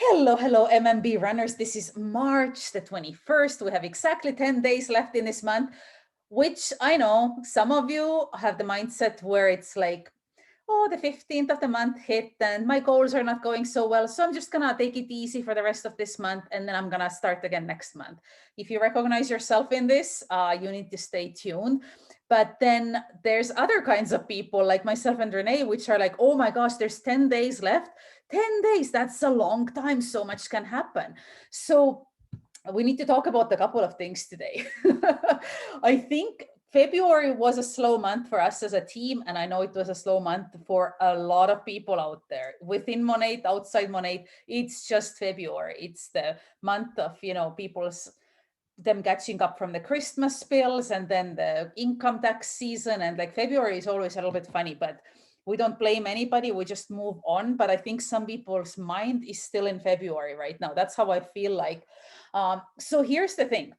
Hello, MMB runners. This is March the 21st. We have exactly 10 days left in this month, which I know some of you have the mindset where it's like, oh, the 15th of the month hit and my goals are not going so well. So I'm just going to take it easy for the rest of this month and then I'm going to start again next month. If you recognize yourself in this, you need to stay tuned. But then there's other kinds of people like myself and Renee, which are like, oh my gosh, there's 10 days left. 10 days, that's a long time. So much can happen. So we need to talk about a couple of things today. I think February was a slow month for us as a team, and I know it was a slow month for a lot of people out there within Monate, outside Monate. It's just February. It's the month of people's them catching up from the Christmas bills and then the income tax season. And like February is always a little bit funny, but we don't blame anybody. We just move on. But I think some people's mind is still in February right now. That's how I feel like. So here's the thing.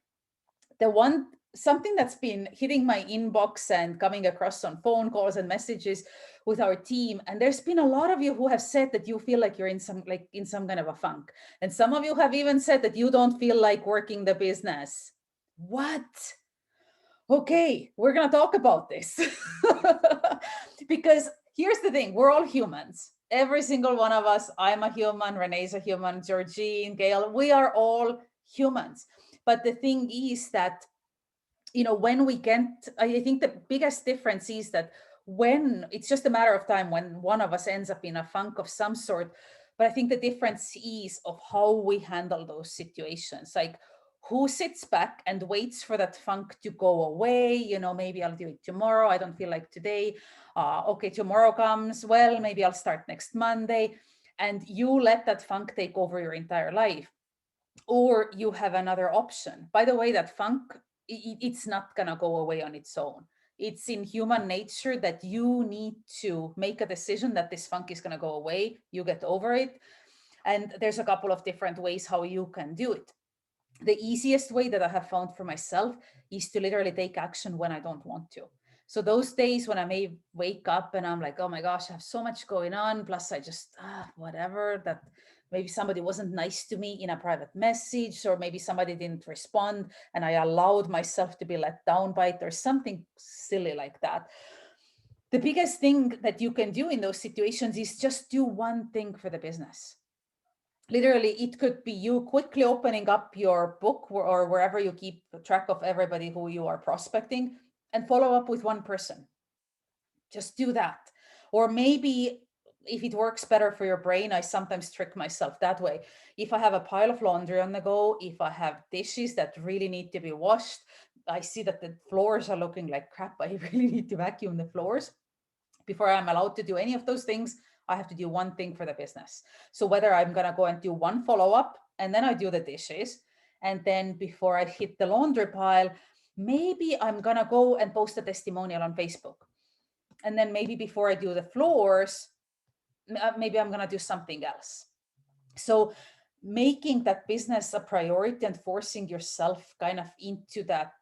Something that's been hitting my inbox and coming across on phone calls and messages with our team, and there's been a lot of you who have said that you feel like you're in some kind of a funk, and some of you have even said that you don't feel like working the business. What? Okay, we're gonna talk about this. Because here's the thing, we're all humans, every single one of us. I'm a human, Renee's a human, Georgine, Gail, we are all humans. But the thing is that when we get, I think the biggest difference is that when it's just a matter of time when one of us ends up in a funk of some sort. But I think the difference is of how we handle those situations. Like, who sits back and waits for that funk to go away? Maybe I'll do it tomorrow. I don't feel like today. Okay, tomorrow comes. Well, maybe I'll start next Monday. And you let that funk take over your entire life. Or you have another option. By the way, that funk, it's not going to go away on its own. It's in human nature that you need to make a decision that this funk is going to go away. You get over it. And there's a couple of different ways how you can do it. The easiest way that I have found for myself is to literally take action when I don't want to. So those days when I may wake up and I'm like, oh my gosh, I have so much going on. Plus I just, whatever, that maybe somebody wasn't nice to me in a private message, or maybe somebody didn't respond and I allowed myself to be let down by it, or something silly like that. The biggest thing that you can do in those situations is just do one thing for the business. Literally, it could be you quickly opening up your book or wherever you keep track of everybody who you are prospecting and follow up with one person. Just do that. Or maybe if it works better for your brain, I sometimes trick myself that way. If I have a pile of laundry on the go, if I have dishes that really need to be washed, I see that the floors are looking like crap, I really need to vacuum the floors. Before I'm allowed to do any of those things, I have to do one thing for the business. So whether I'm going to go and do one follow-up and then I do the dishes, and then before I hit the laundry pile, maybe I'm going to go and post a testimonial on Facebook. And then maybe before I do the floors, maybe I'm going to do something else. So making that business a priority and forcing yourself kind of into that,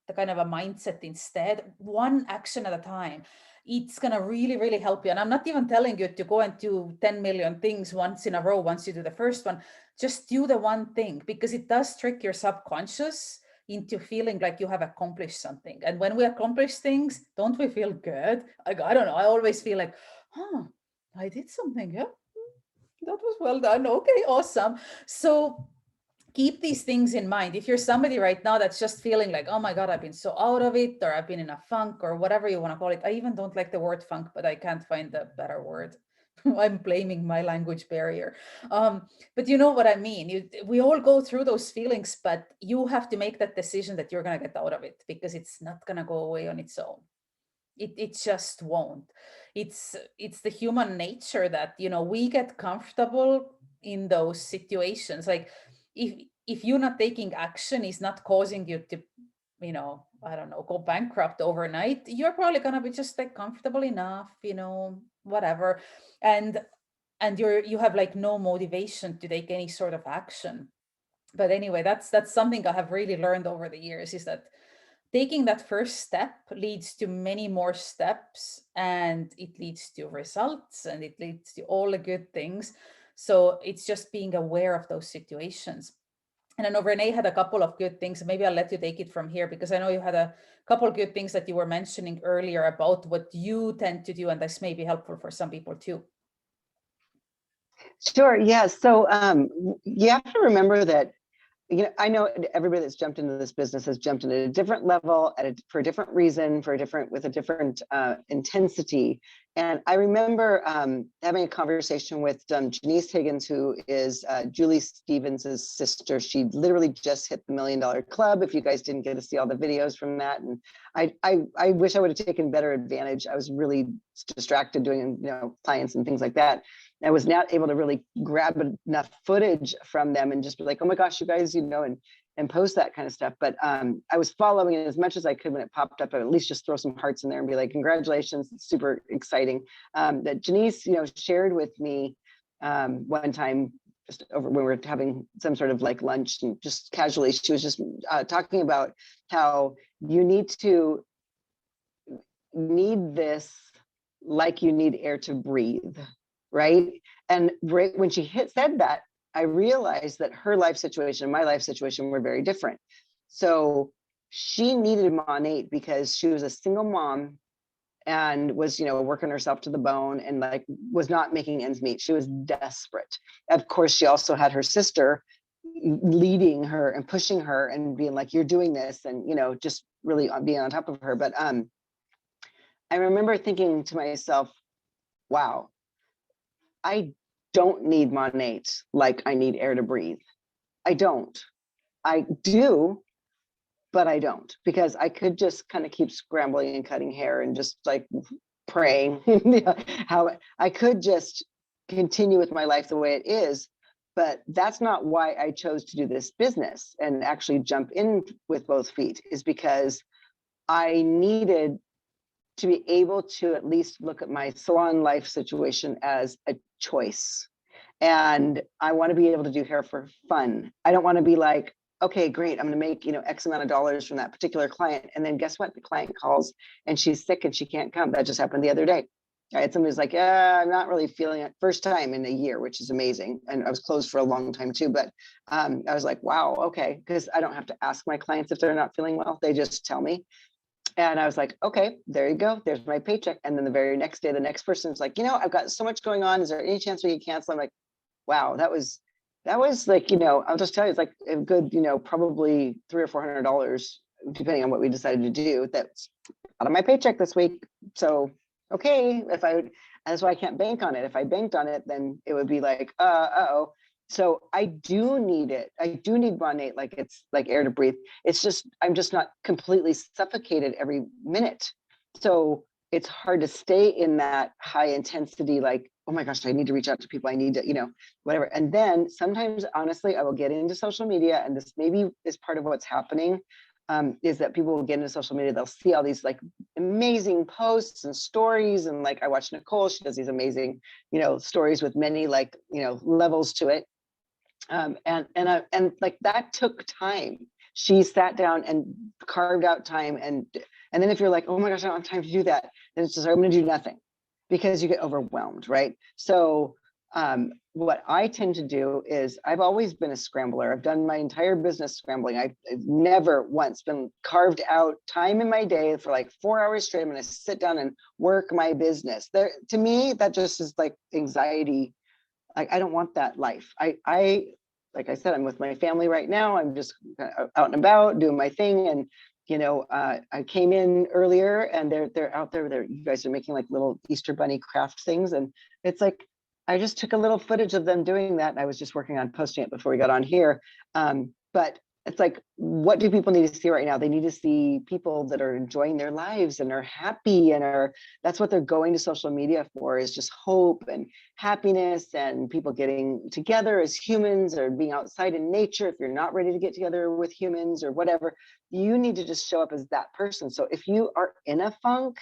the kind of a mindset instead, one action at a time, it's going to really, really help you. And I'm not even telling you to go and do 10 million things once in a row. Once you do the first one, just do the one thing, because it does trick your subconscious into feeling like you have accomplished something. And when we accomplish things, don't we feel good? I don't know. I always feel like, I did something. Yeah, that was well done. Okay, awesome. So keep these things in mind. If you're somebody right now that's just feeling like, oh my God, I've been so out of it, or I've been in a funk, or whatever you want to call it. I even don't like the word funk, but I can't find a better word. I'm blaming my language barrier. But you know what I mean? We all go through those feelings, but you have to make that decision that you're going to get out of it, because it's not going to go away on its own. It just won't. It's the human nature that we get comfortable in those situations. Like, if you're not taking action, is not causing you to I don't know, go bankrupt overnight, you're probably gonna be just like comfortable enough, whatever, and you have like no motivation to take any sort of action. But anyway, that's something I have really learned over the years, is that taking that first step leads to many more steps, and it leads to results, and it leads to all the good things. So it's just being aware of those situations. And I know Renee had a couple of good things. Maybe I'll let you take it from here, because I know you had a couple of good things that you were mentioning earlier about what you tend to do, and this may be helpful for some people too. Sure. Yeah. So you have to remember that, I know everybody that's jumped into this business has jumped in at a different level, for a different reason, with a different intensity. And I remember having a conversation with Janice Higgins, who is Julie Stevens' sister. She literally just hit the $1 Million Club. If you guys didn't get to see all the videos from that, and I wish I would have taken better advantage. I was really distracted doing clients and things like that. I was not able to really grab enough footage from them and just be like, oh my gosh, you guys, and post that kind of stuff. But I was following it as much as I could when it popped up, at least just throw some hearts in there and be like, congratulations, it's super exciting. That Janice, shared with me one time, just over when we were having some sort of like lunch, and just casually, she was just talking about how you need this like you need air to breathe. Right. And right when she said that, I realized that her life situation and my life situation were very different. So she needed Monate because she was a single mom and was, working herself to the bone and like was not making ends meet. She was desperate. Of course, she also had her sister leading her and pushing her and being like, you're doing this, and, just really being on top of her. But I remember thinking to myself, wow, I don't need Monate like I need air to breathe. I don't. I do, but I don't, because I could just kind of keep scrambling and cutting hair and just like praying. How I could just continue with my life the way it is. But that's not why I chose to do this business and actually jump in with both feet, is because I needed to be able to at least look at my salon life situation as a choice. And I want to be able to do hair for fun. I don't want to be like, okay, great, I'm going to make, X amount of dollars from that particular client. And then guess what? The client calls and she's sick and she can't come. That just happened the other day. I had somebody who's like, yeah, I'm not really feeling it. First time in a year, which is amazing. And I was closed for a long time too. But I was like, wow, okay. Because I don't have to ask my clients if they're not feeling well. They just tell me. And I was like, okay, there you go. There's my paycheck. And then the very next day, the next person's like, I've got so much going on. Is there any chance we could cancel? I'm like, wow, that was like, I'll just tell you, it's like a good, probably $300 or $400, depending on what we decided to do. That's out of my paycheck this week. So, okay, that's why I can't bank on it. If I banked on it, then it would be like, uh-oh. So I do need it. I do need Monate, like it's like air to breathe. It's just, I'm just not completely suffocated every minute. So it's hard to stay in that high intensity, like, oh my gosh, I need to reach out to people. I need to, whatever. And then sometimes, honestly, I will get into social media, and this maybe is part of what's happening, is that people will get into social media. They'll see all these like amazing posts and stories. And like, I watch Nicole, she does these amazing, stories with many like, levels to it. And like that took time. She sat down and carved out time. And then if you're like, oh my gosh, I don't have time to do that, then it's just, I'm going to do nothing, because you get overwhelmed, right? So what I tend to do is, I've always been a scrambler. I've done my entire business scrambling. I've never once been carved out time in my day for like 4 hours straight. I'm going to sit down and work my business. To me, that just is like anxiety. Like, I don't want that life. I like I said, I'm with my family right now. I'm just out and about doing my thing. And, I came in earlier, and they're out there. You guys are making like little Easter bunny craft things. And it's like, I just took a little footage of them doing that. And I was just working on posting it before we got on here. But it's like, what do people need to see right now? They need to see people that are enjoying their lives and are happy, and that's what they're going to social media for, is just hope and happiness, and people getting together as humans, or being outside in nature. If you're not ready to get together with humans or whatever, you need to just show up as that person. So if you are in a funk,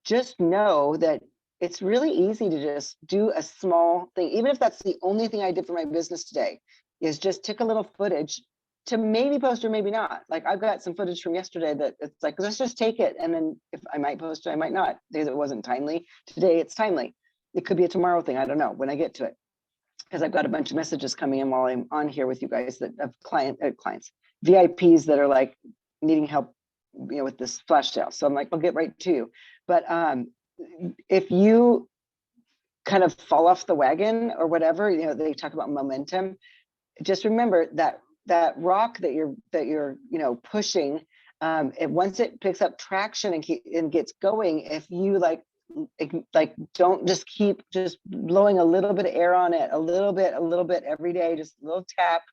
just know that it's really easy to just do a small thing. Even if that's the only thing I did for my business today, is just take a little footage to maybe post or maybe not. Like, I've got some footage from yesterday that it's like, let's just take it. And then if I might post it, I might not. Days it wasn't timely. Today it's timely. It could be a tomorrow thing. I don't know when I get to it. because I've got a bunch of messages coming in while I'm on here with you guys that of clients, VIPs that are like needing help, with this flash sale. So I'm like, I'll get right to you. But if you kind of fall off the wagon or whatever, they talk about momentum. Just remember that rock that you're pushing, once it picks up traction and gets going, if you like don't just keep just blowing a little bit of air on it, a little bit every day, just a little tap,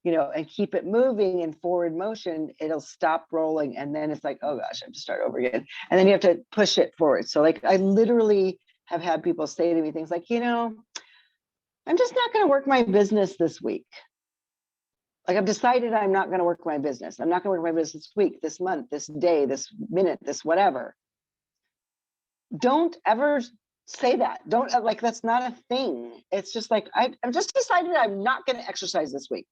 and keep it moving in forward motion, it'll stop rolling. And then it's like, oh gosh, I have to start over again. And then you have to push it forward. So like, I literally have had people say to me things like, I'm just not going to work my business this week. Like, I've decided I'm not going to work my business. I'm not going to work my business this week, this month, this day, this minute, this whatever. Don't ever say that. Don't, like, that's not a thing. It's just like, I've just decided I'm not going to exercise this week.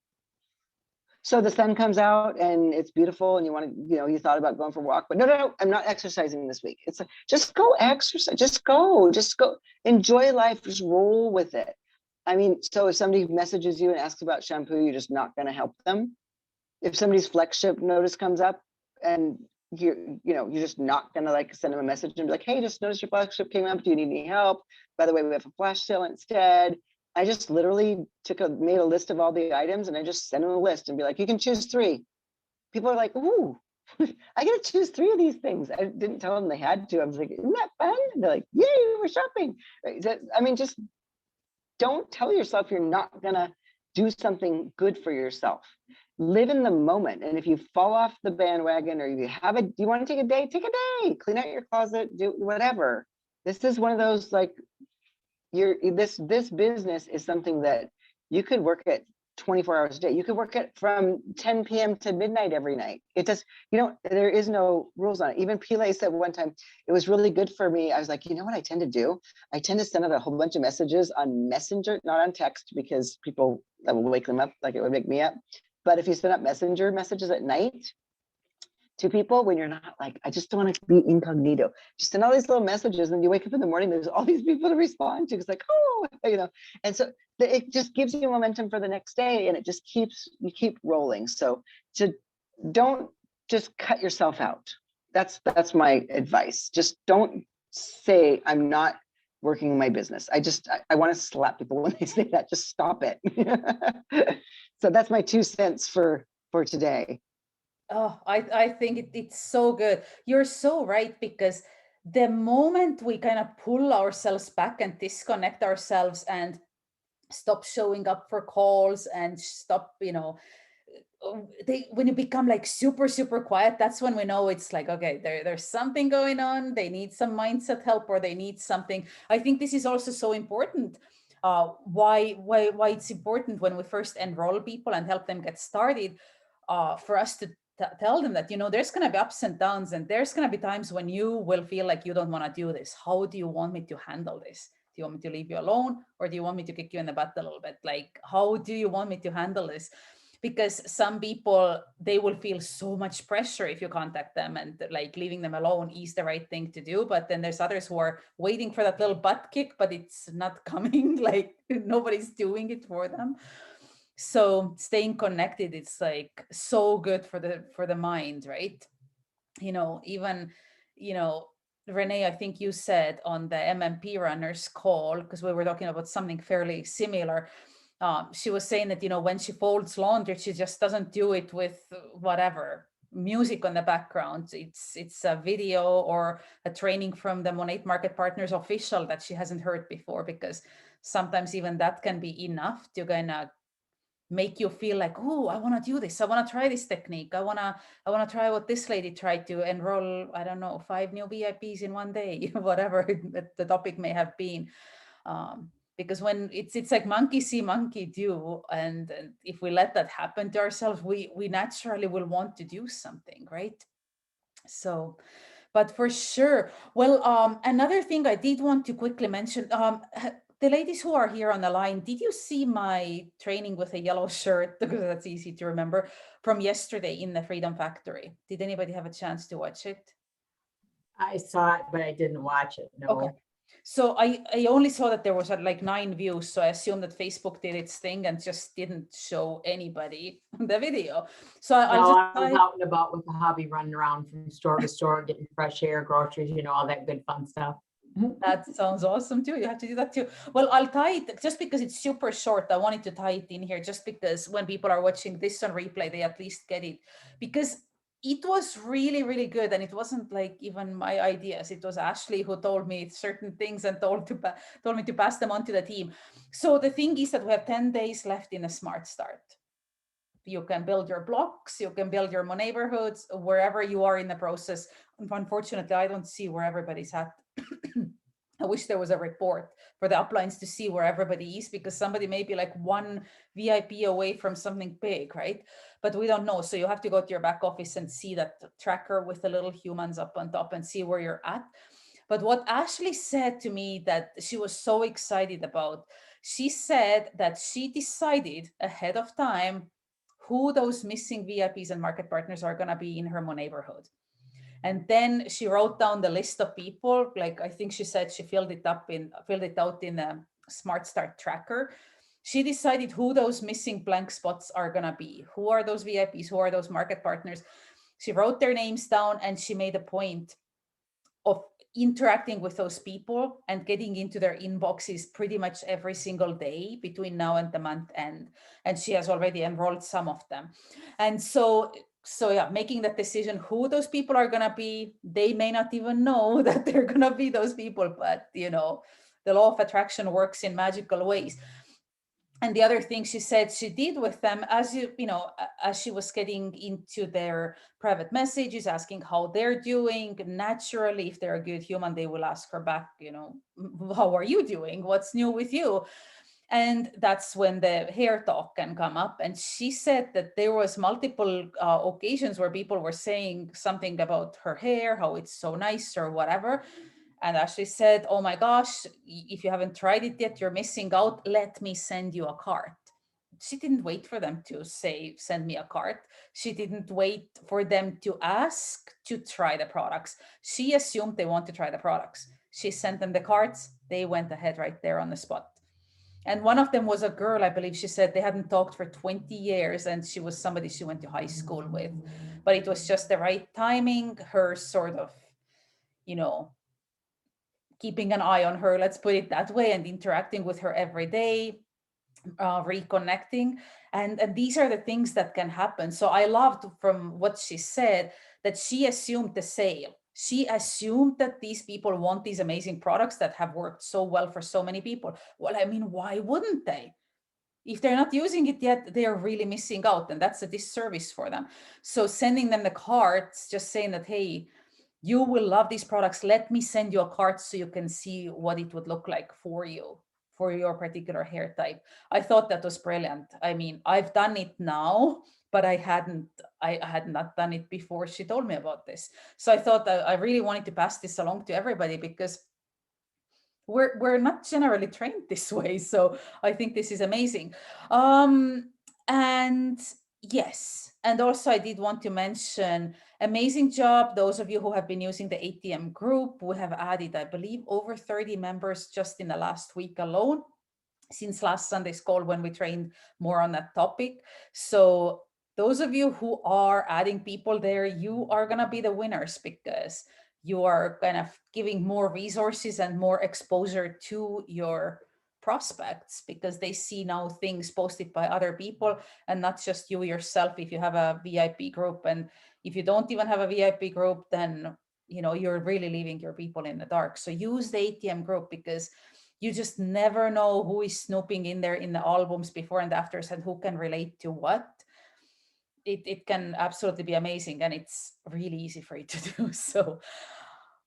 So the sun comes out and it's beautiful and you want to, you thought about going for a walk, but no, I'm not exercising this week. It's like, just go exercise, just go, enjoy life, just roll with it. I mean, so if somebody messages you and asks about shampoo, you're just not going to help them. If somebody's FlexShip notice comes up and you're just not going to like send them a message and be like, hey, just noticed your FlexShip came up. Do you need any help? By the way, we have a flash sale instead. I just literally made a list of all the items and I just sent them a list and be like, you can choose 3. People are like, ooh, I get to choose 3 of these things. I didn't tell them they had to. I was like, isn't that fun? And they're like, yay, we're shopping. I mean, just don't tell yourself you're not gonna do something good for yourself. Live in the moment. And if you fall off the bandwagon or you want to take a day, clean out your closet, do whatever. This is one of those like, this business is something that you could work at 24 hours a day. You could work at from 10 p.m. to midnight every night. It does, there is no rules on it. Even Pile said one time, it was really good for me. I was like, you know what I tend to do? I tend to send out a whole bunch of messages on Messenger, not on text, because people, that will wake them up like it would wake me up. But if you send up Messenger messages at night to people when you're not like, I just don't want to be incognito, just send all these little messages and you wake up in the morning, there's all these people to respond to. It's like, oh, and so it just gives you momentum for the next day and it just you keep rolling. So don't just cut yourself out. That's my advice. Just don't say I'm not working my business. I want to slap people when they say that. Just stop it. So that's my 2 cents for today. Oh, I think it's so good. You're so right, because the moment we kind of pull ourselves back and disconnect ourselves and stop showing up for calls and stop, when you become like super, super quiet, that's when we know it's like, okay, there's something going on. They need some mindset help or they need something. I think this is also so important. Why it's important when we first enroll people and help them get started, for us to tell them that, there's going to be ups and downs and there's going to be times when you will feel like you don't want to do this. How do you want me to handle this? Do you want me to leave you alone or do you want me to kick you in the butt a little bit? Like, how do you want me to handle this? Because some people, they will feel so much pressure if you contact them, and like leaving them alone is the right thing to do. But then there's others who are waiting for that little butt kick, but it's not coming. Like nobody's doing it for them. So staying connected, it's like so good for the mind, right? Even, Renee, I think you said on the MMP runners call, because we were talking about something fairly similar. She was saying that, when she folds laundry, she just doesn't do it with whatever music on the background. It's a video or a training from the Monate Market Partners official that she hasn't heard before, because sometimes even that can be enough to kind of make you feel like, oh, I want to do this. I want to try this technique. I want to try what this lady tried to enroll, I don't know, 5 new VIPs in one day, whatever the topic may have been. Because when it's like monkey see, monkey do. And if we let that happen to ourselves, we naturally will want to do something, right? So, but for sure. Well, another thing I did want to quickly mention, the ladies who are here on the line, did you see my training with a yellow shirt? Because that's easy to remember, from yesterday in the Freedom Factory. Did anybody have a chance to watch it? I saw it, but I didn't watch it. No. Okay. So I only saw that there was like 9 views. So I assumed that Facebook did its thing and just didn't show anybody the video. So I'll No, just I was out and about with the hubby, running around from store to store, getting fresh air, groceries, all that good fun stuff. That sounds awesome too. You have to do that too. Well, I'll tie it just because it's super short. I wanted to tie it in here just because when people are watching this on replay, they at least get it, because it was really, really good. And it wasn't like even my ideas. It was Ashley who told me certain things and told me to pass them on to the team. So the thing is that we have 10 days left in a Smart Start. You can build your blocks, you can build your neighborhoods, wherever you are in the process. Unfortunately, I don't see where everybody's at. I wish there was a report for the uplines to see where everybody is, because somebody may be like one VIP away from something big, right? But we don't know. So you have to go to your back office and see that tracker with the little humans up on top and see where you're at. But what Ashley said to me that she was so excited about, she said that she decided ahead of time who those missing VIPs and market partners are going to be in her neighborhood. And then she wrote down the list of people. Like, I think she said she filled it out in a Smart Start tracker. She decided who those missing blank spots are going to be. Who are those VIPs? Who are those market partners? She wrote their names down and she made a point of interacting with those people and getting into their inboxes pretty much every single day between now and the month end. And she has already enrolled some of them. And so yeah, making that decision who those people are going to be. They may not even know that they're going to be those people, but the law of attraction works in magical ways. And the other thing she said she did with them, as as she was getting into their private messages, asking how they're doing, naturally, if they're a good human, they will ask her back, how are you doing? What's new with you? And that's when the hair talk can come up. And she said that there was multiple occasions where people were saying something about her hair, how it's so nice or whatever. And Ashley said, oh my gosh, if you haven't tried it yet, you're missing out. Let me send you a cart. She didn't wait for them to say, send me a cart. She didn't wait for them to ask to try the products. She assumed they want to try the products. She sent them the carts. They went ahead right there on the spot. And one of them was a girl, I believe she said they hadn't talked for 20 years and she was somebody she went to high school with. But it was just the right timing, her sort of, keeping an eye on her, let's put it that way, and interacting with her every day, reconnecting. And these are the things that can happen. So I loved from what she said that she assumed the sale. She assumed that these people want these amazing products that have worked so well for so many people. Well, I mean, why wouldn't they? If they're not using it yet, they are really missing out, and that's a disservice for them. So sending them the cards, just saying that, hey, you will love these products. Let me send you a cart so you can see what it would look like for you, for your particular hair type. I thought that was brilliant. I mean, I've done it now, but I had not done it before she told me about this. So I thought that I really wanted to pass this along to everybody, because we're not generally trained this way. So I think this is amazing. And yes, and also I did want to mention, amazing job those of you who have been using the ATM group. We have added, I believe, over 30 members just in the last week alone, since last Sunday's call when we trained more on that topic. So those of you who are adding people there, you are going to be the winners, because you are kind of giving more resources and more exposure to your prospects, because they see now things posted by other people and not just you yourself. If you have a VIP group, and if you don't even have a VIP group, then you're really leaving your people in the dark. So use the ATM group, because you just never know who is snooping in there in the albums before and afters, and who can relate to what. It can absolutely be amazing, and it's really easy for you to do. So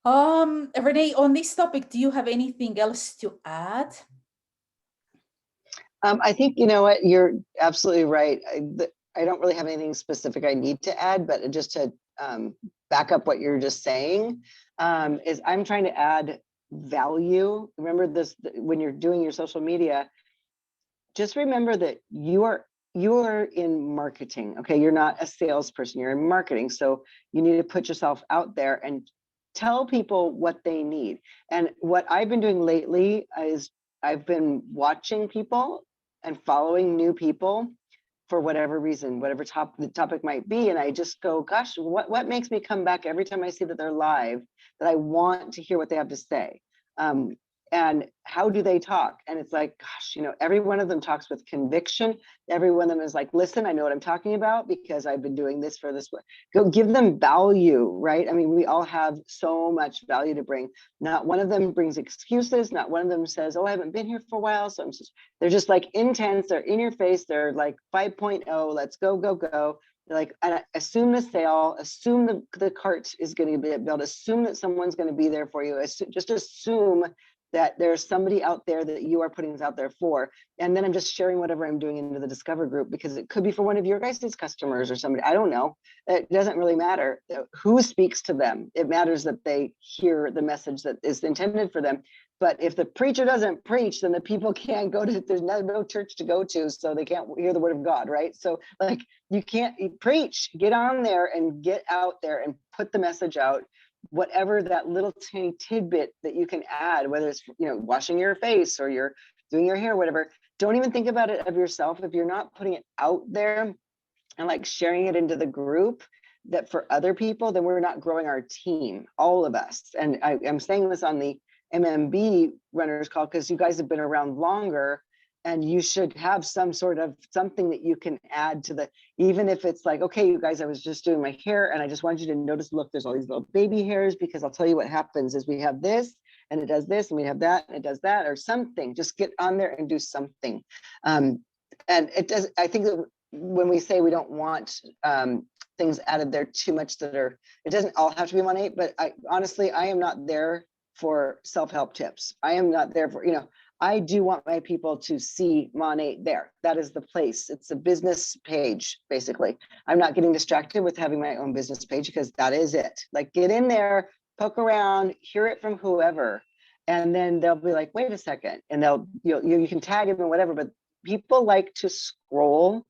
Renee, on this topic, do you have anything else to add? I think, you know what, you're absolutely right. I don't really have anything specific I need to add, but just to back up what you're just saying, is I'm trying to add value. Remember this, when you're doing your social media, just remember that you are in marketing. Okay, you're not a salesperson, you're in marketing. So you need to put yourself out there and tell people what they need. And what I've been doing lately is I've been watching people and following new people for whatever reason, whatever the topic might be. And I just go, gosh, what makes me come back every time I see that they're live, that I want to hear what they have to say? And how do they talk? And it's like, gosh, every one of them talks with conviction. Every one of them is like, listen, I know what I'm talking about because I've been doing this for this. Go give them value, right? I mean, we all have so much value to bring. Not one of them brings excuses. Not one of them says, oh, I haven't been here for a while. So they're just like intense. They're in your face. They're like 5.0. Let's go, go, go. They're like, assume the sale, assume the cart is going to be built, assume that someone's going to be there for you. Just assume that there's somebody out there that you are putting this out there for. And then I'm just sharing whatever I'm doing into the Discover group, because it could be for one of your guys' customers or somebody, I don't know. It doesn't really matter who speaks to them. It matters that they hear the message that is intended for them. But if the preacher doesn't preach, then the people can't go to, there's no church to go to, so they can't hear the word of God, right? So like, you can't preach, get on there and get out there and put the message out. Whatever that little tiny tidbit that you can add, whether it's washing your face or you're doing your hair, whatever, don't even think about it of yourself. If you're not putting it out there and like sharing it into the group that for other people, then we're not growing our team, all of us. And I'm saying this on the MMB runners call because you guys have been around longer, and you should have some sort of something that you can add to even if it's like, okay, you guys, I was just doing my hair and I just wanted you to notice, look, there's all these little baby hairs, because I'll tell you what happens is we have this and it does this and we have that and it does that, or something. Just get on there and do something. And it does, I think that when we say we don't want things added there too much it doesn't all have to be Monate, but honestly, I am not there for self-help tips. I am not there for, I do want my people to see Monate there. That is the place. It's a business page, basically. I'm not getting distracted with having my own business page, because that is it. Like, get in there, poke around, hear it from whoever, and then they'll be like, wait a second. And you can tag them and whatever, but people like to scroll.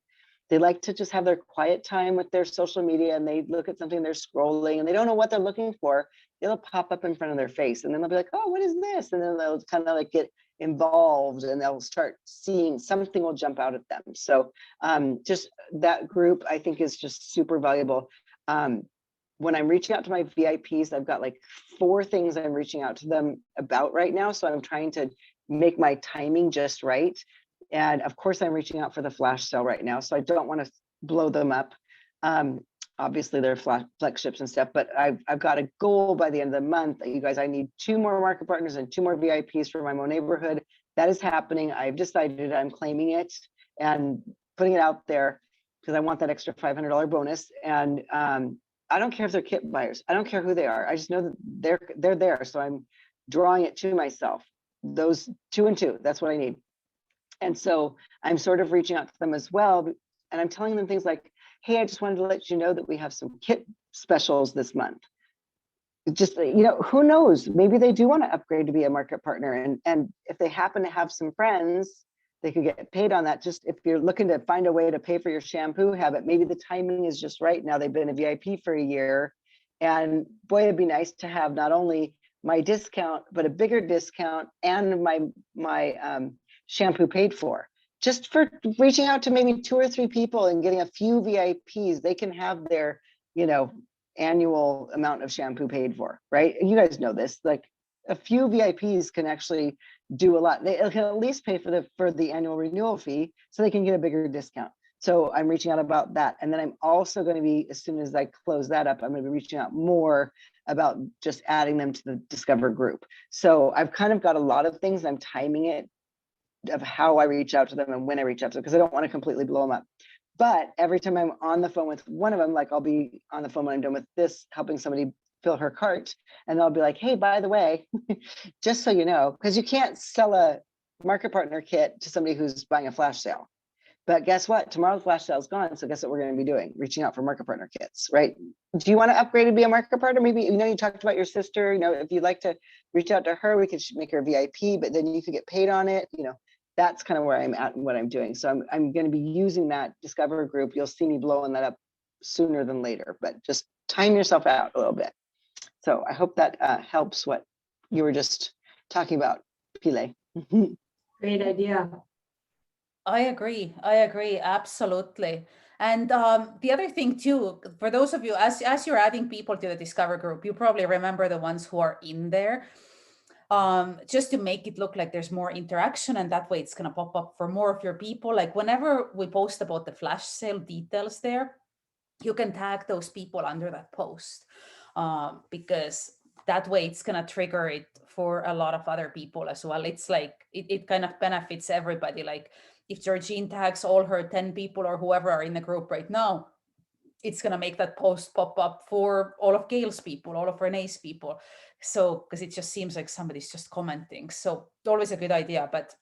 They like to just have their quiet time with their social media, and they look at something, they're scrolling and they don't know what they're looking for. It'll pop up in front of their face, and then they'll be like, oh, what is this? And then they'll kind of like get involved, and they'll start seeing something will jump out at them. So just that group, I think, is just super valuable. When I'm reaching out to my VIPs, I've got like 4 things I'm reaching out to them about right now. So I'm trying to make my timing just right. And of course, I'm reaching out for the flash sale right now, so I don't want to blow them up. Obviously, they're flex ships and stuff, but I've got a goal by the end of the month. You guys, I need 2 more market partners and 2 more VIPs for my Mo neighborhood. That is happening. I've decided I'm claiming it and putting it out there because I want that extra $500 bonus. And I don't care if they're kit buyers. I don't care who they are. I just know that they're there. So I'm drawing it to myself. Those 2 and 2, that's what I need. And so I'm sort of reaching out to them as well. And I'm telling them things like, hey, I just wanted to let you know that we have some kit specials this month. Just, who knows? Maybe they do want to upgrade to be a market partner. And if they happen to have some friends, they could get paid on that. Just if you're looking to find a way to pay for your shampoo habit, maybe the timing is just right. Now they've been a VIP for a year. And boy, it'd be nice to have not only my discount, but a bigger discount and my shampoo paid for. Just for reaching out to maybe 2 or 3 people and getting a few VIPs, they can have their, annual amount of shampoo paid for, right? You guys know this, like a few VIPs can actually do a lot. They can at least pay for the annual renewal fee so they can get a bigger discount. So I'm reaching out about that. And then I'm also going to be, as soon as I close that up, I'm going to be reaching out more about just adding them to the Discover group. So I've kind of got a lot of things. I'm timing it of how I reach out to them and when I reach out to them, because I don't want to completely blow them up. But every time I'm on the phone with one of them, like I'll be on the phone when I'm done with this, helping somebody fill her cart, and they'll be like, hey, by the way, just so you know, because you can't sell a market partner kit to somebody who's buying a flash sale. But guess what? Tomorrow's flash sale is gone. So guess what we're going to be doing? Reaching out for market partner kits, right? Do you want to upgrade and be a market partner? Maybe, you talked about your sister, if you'd like to reach out to her, we could make her a VIP, but then you could get paid on it. That's kind of where I'm at and what I'm doing. So I'm going to be using that Discover group. You'll see me blowing that up sooner than later, but just time yourself out a little bit. So I hope that helps what you were just talking about, Pile. Great idea. I agree. Absolutely. And the other thing too, for those of you, as you're adding people to the Discover group, you probably remember the ones who are in there, just to make it look like there's more interaction, and that way it's going to pop up for more of your people. Like whenever we post about the flash sale details there, you can tag those people under that post, because that way it's going to trigger it for a lot of other people as well. It's like it kind of benefits everybody. Like if Georgine tags all her 10 people or whoever are in the group right now, it's going to make that post pop up for all of Gail's people, all of Renee's people. So because it just seems like somebody's just commenting. So always a good idea. But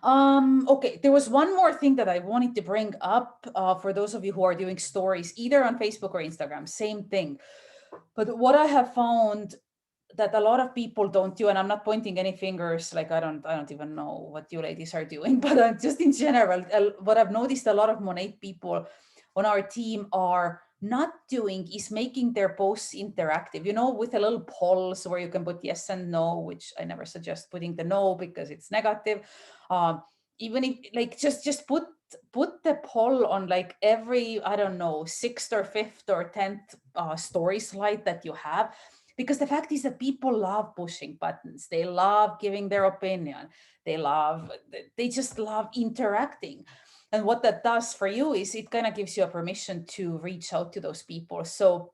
okay, there was one more thing that I wanted to bring up, for those of you who are doing stories either on Facebook or Instagram, same thing. But what I have found that a lot of people don't do, and I'm not pointing any fingers, like I don't even know what you ladies are doing, but just in general, what I've noticed a lot of Monat people on our team are not doing is making their posts interactive, with a little polls where you can put yes and no, which I never suggest putting the no because it's negative. Even if like just put the poll on like every, I don't know, 6th or 5th or 10th story slide that you have, because the fact is that people love pushing buttons. They love giving their opinion. They just love interacting. And what that does for you is it kind of gives you a permission to reach out to those people. So,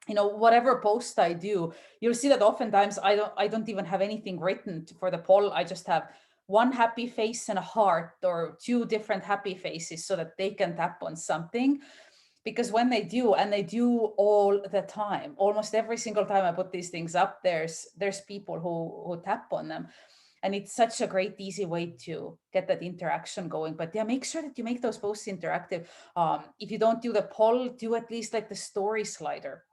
whatever post I do, you'll see that oftentimes I don't even have anything written for the poll. I just have one happy face and a heart, or 2 different happy faces, so that they can tap on something. Because when they do, and they do all the time, almost every single time I put these things up, there's people who tap on them. And it's such a great, easy way to get that interaction going. But yeah, make sure that you make those posts interactive. If you don't do the poll, do at least like the story slider.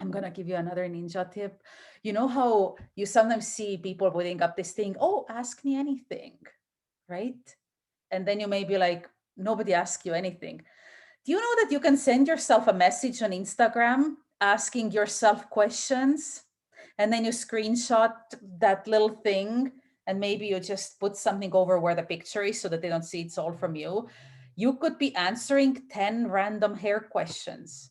I'm going to give you another ninja tip. You know how you sometimes see people putting up this thing, oh, ask me anything, right? And then you may be like, nobody asks you anything. Do you know that you can send yourself a message on Instagram asking yourself questions, and then you screenshot that little thing, and maybe you just put something over where the picture is so that they don't see it's all from you? You could be answering 10 random hair questions.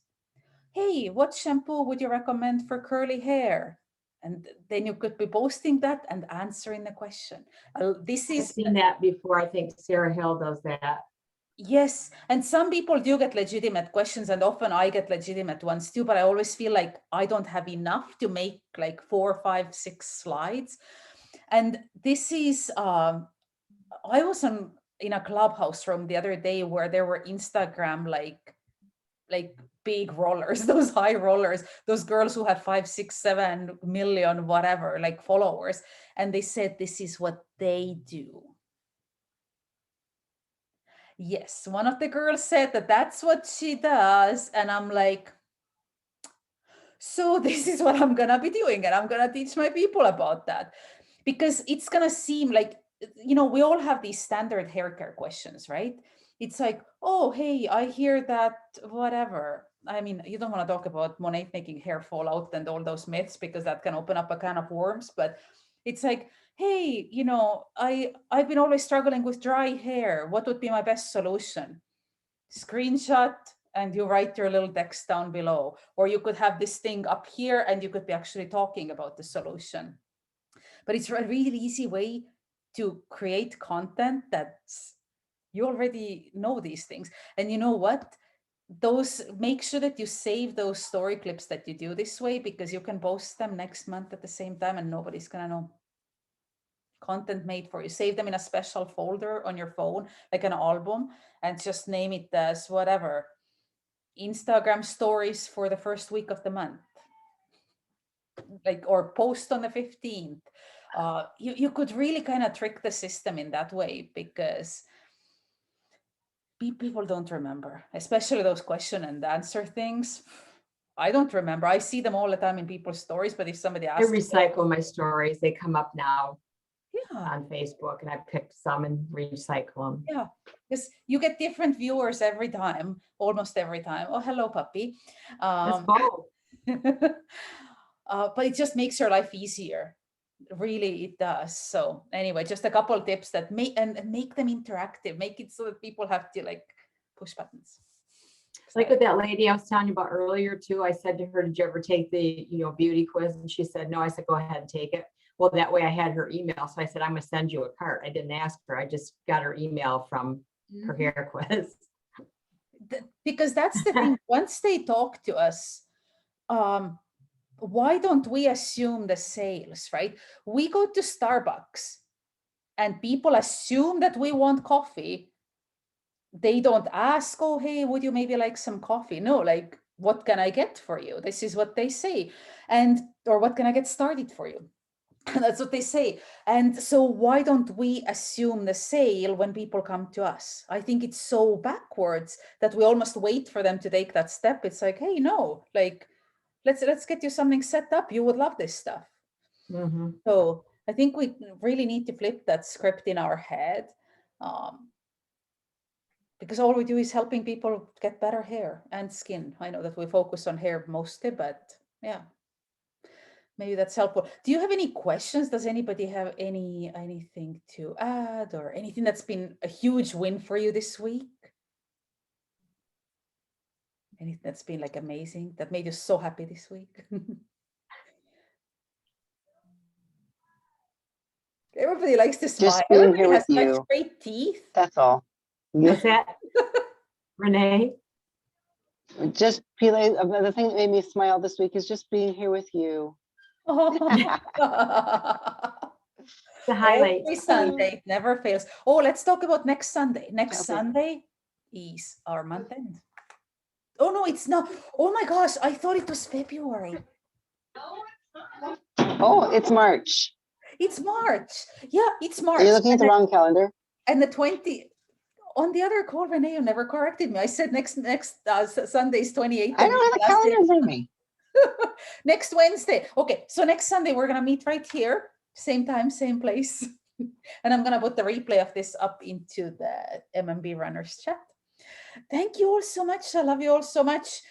Hey, what shampoo would you recommend for curly hair? And then you could be posting that and answering the question. This I've is seen that before. I think Sarah Hill does that. Yes, and some people do get legitimate questions, and often I get legitimate ones too, but I always feel like I don't have enough to make like 4, 5, 6 slides. And this is, I was in a clubhouse room the other day where there were Instagram like big rollers, those high rollers, those girls who had 5, 6, 7 million, whatever, like followers. And they said, this is what they do. Yes, one of the girls said that that's what she does. And I'm like, so this is what I'm going to be doing. And I'm going to teach my people about that, because it's going to seem like, we all have these standard hair care questions, right? It's like, oh, hey, I hear that, whatever. I mean, you don't want to talk about Monat making hair fall out and all those myths, because that can open up a can of worms. But it's like, hey, I've been always struggling with dry hair. What would be my best solution? Screenshot and you write your little text down below. Or you could have this thing up here and you could be actually talking about the solution. But it's a really easy way to create content that's, you already know these things. And you know what? Make sure that you save those story clips that you do this way, because you can post them next month at the same time and nobody's gonna know. Content made for you. Save them in a special folder on your phone, like an album, and just name it as whatever, Instagram stories for the first week of the month, like, or post on the 15th. You could really kind of trick the system in that way, because people don't remember, especially those question and answer things. I don't remember. I see them all the time in people's stories, but if somebody I asks, recycle my stories. They come up now yeah, on Facebook, and I picked some and recycle them. yeah, because you get different viewers every time, almost every time. Oh, hello, puppy. That's both. but it just makes your life easier. Really, it does. So anyway, just a couple of tips that make them interactive, make it so that people have to like push buttons. Like with that lady I was telling you about earlier too, I said to her, did you ever take the, beauty quiz? And she said, no. I said, go ahead and take it. Well, that way I had her email. So I said, I'm gonna send you a card. I didn't ask her. I just got her email from her hair quiz. Because that's the thing. Once they talk to us, why don't we assume the sales, right? We go to Starbucks and people assume that we want coffee. They don't ask, oh, hey, would you maybe like some coffee? No, like, what can I get for you? This is what they say. Or what can I get started for you? That's what they say. And so why don't we assume the sale when people come to us? I think it's so backwards that we almost wait for them to take that step. It's like, hey, no, like, let's get you something set up. You would love this stuff. Mm-hmm. So I think we really need to flip that script in our head, because all we do is helping people get better hair and skin. I know that we focus on hair mostly, but yeah, maybe that's helpful. Do you have any questions? Does anybody have anything to add, or anything that's been a huge win for you this week? Anything that's been like amazing, that made you so happy this week? Everybody likes to smile. Just being Everybody here has with such you. great teeth. That's all. What's that? Renee? Just Pile, the thing that made me smile this week is just being here with you. The highlight. Every Sunday, it never fails. Oh, let's talk about next Sunday. Next Okay. Sunday is our month end. Oh no, it's not. Oh my gosh, I thought it was February. Oh, it's March. It's March. Yeah, it's March. Are you looking at the wrong calendar? And the 20 on the other call, Renee, you never corrected me. I said next Sunday is 28th. I don't have the calendar in front of me. Next Wednesday. Okay, so next Sunday we're gonna meet right here, same time, same place. And I'm gonna put the replay of this up into the MMB runners chat. Thank you all so much. I love you all so much.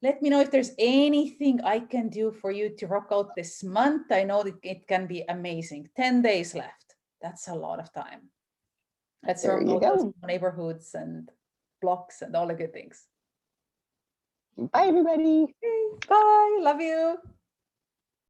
Let me know if there's anything I can do for you to rock out this month. I know that it can be amazing. 10 days left. That's a lot of time. Let's There you rock out those go. neighborhoods and blocks and all the good things. Bye, everybody. Okay, bye. Love you.